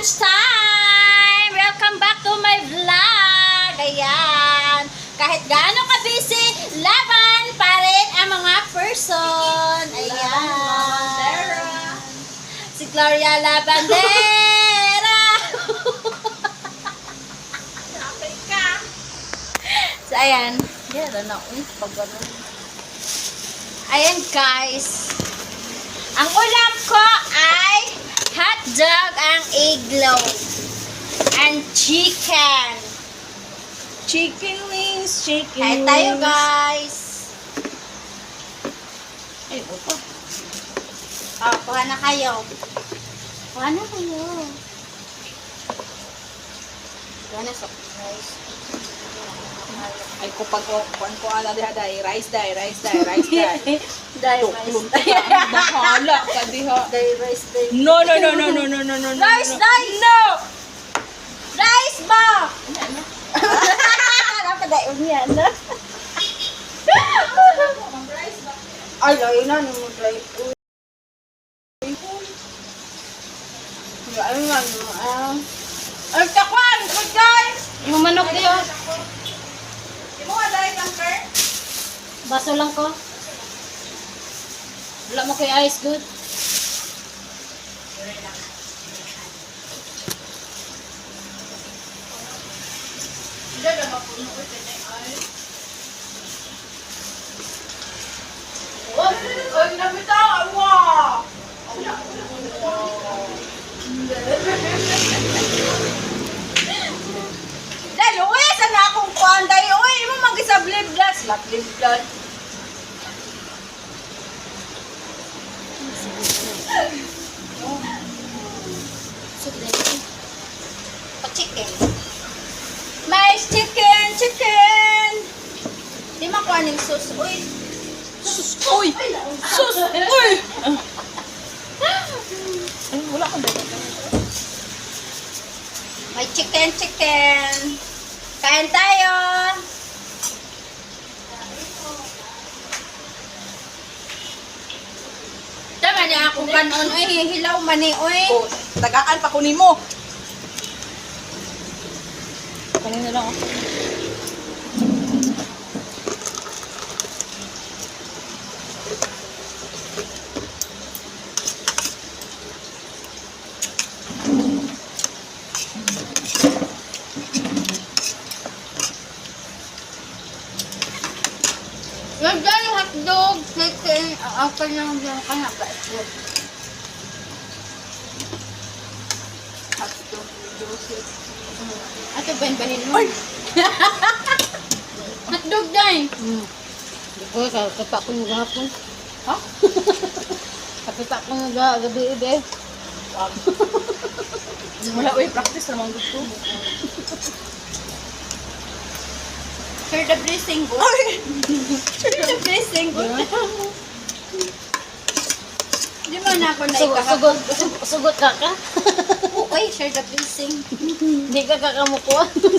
lunchtime! Welcome back to my vlog! Ayan. Kahit gaano ka-busy, laban pa rin ang mga person. Ayan. Si Gloria Labandera. So, ayan. Ayan, guys. Ang ulam ko ay hotdog ang iglo and chicken. Chicken wings, chicken Kain wings. tayo, guys. Ay, opo. Oh, kuha na kayo. Kuha na kayo. Kuha na sa guys. Ay, kupag ko ala diha day, rice day. Dahil Tuklong ka, bahala ka diha. rice day. No. Rice day! No! Rice ba? Napadayon yan, no? Ay, layo na mo rice. Ay, ay, takwan! Good guys! Yung manok niyo. Imo aday tanker? Baso lang ko. Wala mo kay ice good. Hindi na mapuno ko ay. Ay, nabitaw! Wow! Dahil, uwi, sana akong kuanday. Uwi, mo mag-isa bliblas. Bliblas. Pa-chicken. Mais chicken. Di makuha ng sus. Uy. Uy! Sus! Uy! Ay, wala kang dito. May chicken. Kain tayo. Tama niya ako kanon. Uy, hilaw man ni. Uy. Oh, tagaan pa kunin mo. Kanina lang ako. Ganda yung hotdog. Chicken. Ang kanyang kanya ba? Hotdog, juicy. Ato ban-banin mo. Hotdog dahil. Ko kapak ko ng gahapon. Ha? Kapitak ko ng gabi. Wala, uy, practice naman gusto. Share the blessing good. Share the blessing good. Di mo na ako naikahapon. Sugot ka ka? Uy, share the blessing. Hindi ka kakamukuha.